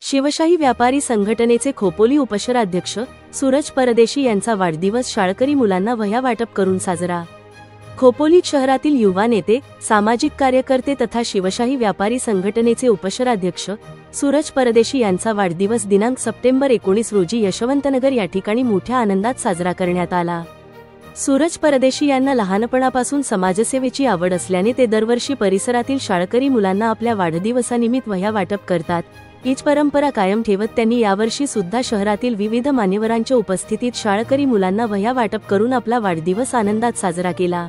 शिवशाही व्यापारी संघटनेचे खोपोली उपशहराध्यक्ष सूरज परदेशी यांचा वाढदिवस शाळकरी मुलांना वह्या वाटप करून साजरा। खोपोली शहरातील युवा नेते, सामाजिक कार्यकर्ते तथा शिवशाही व्यापारी संघटनेचे उपशहराध्यक्ष सूरज परदेशी यांचा वाढदिवस दिनांक सप्टेंबर 19 रोजी यशवंतनगर या ठिकाणी मोठ्या आनंदात साजरा करण्यात आला। सूरज परदेशी यांना लहानपणापासून समाजसेवेची आवड असल्याने ते दरवर्षी परिसरातील शाळकरी मुलांना आपल्या वाढदिवसानिमित्त वह्या वाटप करतात। हीच परंपरा कायम ठेवत त्यांनी यावर्षी सुद्धा शहरातील विविध मान्यवरांच्या उपस्थितीत शाळकरी मुलांना वह्या वाटप करून आपला वाढदिवस आनंदात साजरा केला।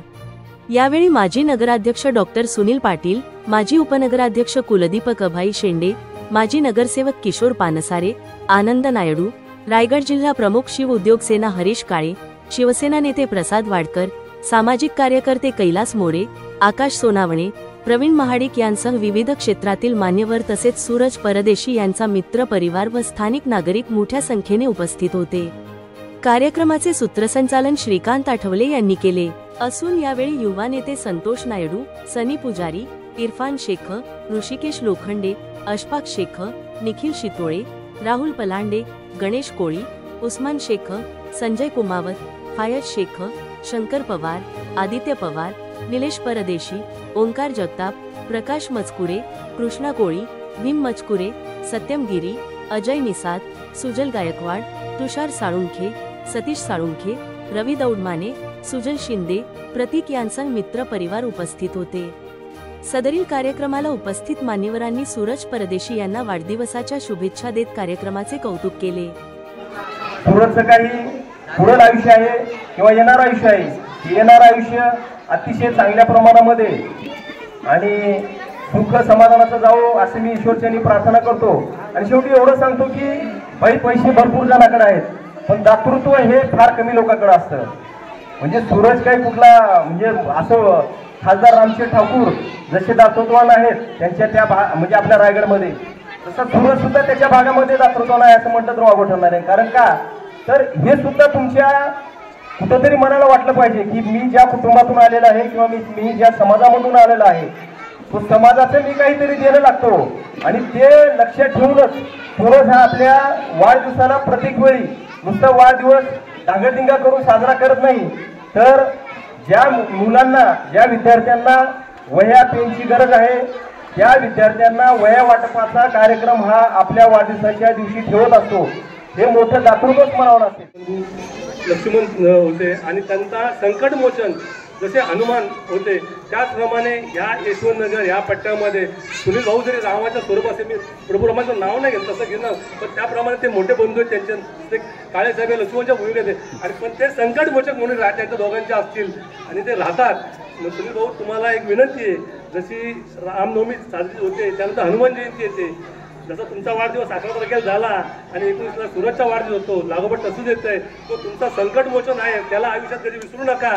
यावेळी माजी नगराध्यक्ष डॉक्टर सुनील पाटील, माजी उपनगराध्यक्ष कुलदीपक अभाई शेंडे, माजी नगरसेवक किशोर पानसारे, आनंद नायडू, रायगड जिल्हा प्रमुख शिव उद्योग सेना हरीश काळे, शिवसेना नेते प्रसाद वाडकर, सामाजिक कार्यकर्ते कैलास मोरे, आकाश सोनावणे, प्रवीण महाडिक यांसह विविध क्षेत्रातील मान्यवर तसेच सूरज परदेशी यांचा मित्र परिवार व स्थानिक नागरिक मोठ्या संख्येने उपस्थित होते। कार्यक्रमाचे सूत्रसंचालन श्रीकांत आठवले यांनी केले असून यावेळी युवा नेते संतोष नायडू, सनी पुजारी, इरफान शेख, ऋषिकेश लोखंडे, अशफाक शेख, निखिल शितोळे, राहुल पलांडे, गणेश कोळी, उस्मान शेख, संजय कुमावत, फायज शेख, शंकर पवार, आदित्य पवार, निलेश परदेशी, ओंकार जगताप, प्रकाश मचकुरे, कृष्णा कोळी, भीम मचकुरे, सत्यम गिरी, अजय निसाद, सुजल गायकवाड, तुषार साळुंखे, सतीश साळुंखे, रवी दौडमाने, सुजल शिंदे, प्रतीक यांसह मित्र परिवार उपस्थित होते। सदरील कार्यक्रमाला उपस्थित मान्यवरांनी सूरज परदेशी यांना वाढदिवसाच्या शुभेच्छा देत कार्यक्रमाचे कौतुक केले। सूरजचं काही पुढील आयुष्य आहे किंवा येणारं आयुष्य आहे, येणारं आयुष्य अतिशय चांगल्या प्रमाणामध्ये आणि सुख समाधानाचं जावो असे मी ईश्वरचरणी प्रार्थना करतो। आणि शेवटी एवढं सांगतो की पैसे भरपूर जणांकडे आहेत, पण दातृत्व हे फार कमी लोकांकडे असतं। म्हणजे सूरज काही कुठला म्हणजे असं खासदार रामशेठ ठाकूर जसे दातृत्वान आहेत त्यांच्या त्या म्हणजे आपल्या रायगडमध्ये, तसं सूरज सुद्धा त्याच्या भागामध्ये दातृत्वान आहे असं म्हटलं तर वागो ठरणार आहे। कारण का तर हे सुद्धा तुमच्या कुठंतरी मनाला वाटलं पाहिजे की मी ज्या कुटुंबातून आलेला आहे किंवा मी ज्या समाजामधून आलेला आहे तो समाजाचं मी काहीतरी देणं लागतो। आणि ते लक्षात ठेवूनच सूरज हा आपल्या वाढदिवसाला प्रत्येक वेळी नुसता वाढदिवस डांगरडिंगा करून साजरा करत नाही, तर ज्या मुलांना, ज्या विद्यार्थ्यांना वह्या पेनची गरज आहे त्या विद्यार्थ्यांना वह्या वाटपाचा कार्यक्रम हा आपल्या वाढदिवसाच्या दिवशी ठेवत असतो। हे मोठं दातृत्वच म्हणावं लागते। लक्ष्मण होते आणि त्यांचा संकटमोचन जसे हनुमान होते त्याचप्रमाणे ह्या यशवंतनगर ह्या पट्ट्यामध्ये सुनील भाऊ जरी रामाच्या स्वरूपात असे, मी प्रभू रामाचं नाव नाही घेत तसं घेणं, पण त्याप्रमाणे ते मोठे बंधू आहेत त्यांचे, ते काळे साहेब लक्ष्मणच्या भूमिकेत आहे आणि पण ते संकटमोचक म्हणून त्यांच्या दोघांचे असतील आणि ते राहतात। सुनील भाऊ तुम्हाला एक विनंती आहे, जशी रामनवमी साजरी होते त्यानंतर हनुमान जयंती येते, जसा तुमचा वाढदिवस 11 तारखेला झाला आणि 19ला सूरजचा वाढदिवस होतो लागोपाठ तसंच येतंय, तो तुमचा संकटमोचन आहे, त्याला आयुष्यात कधी विसरू नका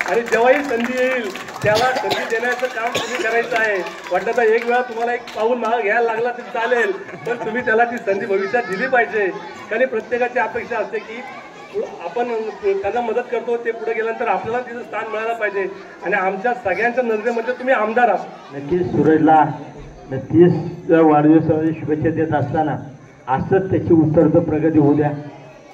आणि जेव्हाही संधी येईल त्याला संधी देण्याचं काम तुम्ही करायचं आहे। वाटलं तर एक वेळा तुम्हाला एक पाऊल मागं घ्यायला लागला तरी चालेल, पण तुम्ही त्याला ती संधी भविष्यात दिली पाहिजे। कारण प्रत्येकाची अपेक्षा असते की आपण त्यांना मदत करतो, ते पुढे गेल्यानंतर आपल्याला तिचं स्थान मिळायला पाहिजे आणि आमच्या सगळ्यांच्या नजरेमध्ये तुम्ही आमदार आहात। नक्कीच सूरजला 30 वाढदिवसामध्ये शुभेच्छा देत असताना असंच त्याची उत्तरोत्तर प्रगती होऊ द्या,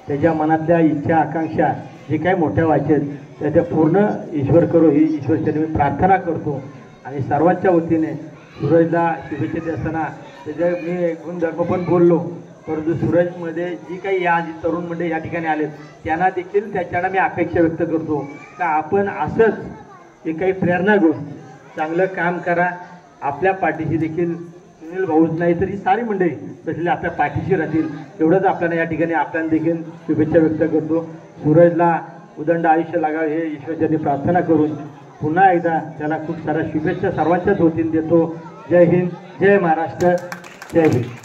त्याच्या मनातल्या इच्छा आकांक्षा जे काही मोठ्या व्हायच्या त्या पूर्ण ईश्वर करो ही ईश्वरचरणी मी प्रार्थना करतो। आणि सर्वांच्या वतीने सूरजला शुभेच्छा देत असताना त्याच्या मी गुणधर्म पण बोललो, परंतु सूरजमध्ये जी काही या तरुण मंडळी या ठिकाणी आलेत त्यांना देखील त्याच्याला मी अपेक्षा व्यक्त करतो का आपण असंच एक काही प्रेरणा घेऊन चांगलं काम करा। आपल्या पाठीशी देखील सुनील भाऊच नाही तरी सारी मंडळी तसली आपल्या पाठीशी राहतील, एवढंच आपल्याला या ठिकाणी आपल्याला देखील शुभेच्छा व्यक्त करतो। सूरजला उदंड आयुष्य लागावं हे ईश्वरचरणी प्रार्थना करून पुन्हा एकदा त्याला खूप साऱ्या शुभेच्छा सर्वांच्याच वतीने देतो। जय हिंद, जय महाराष्ट्र, जय हिंद।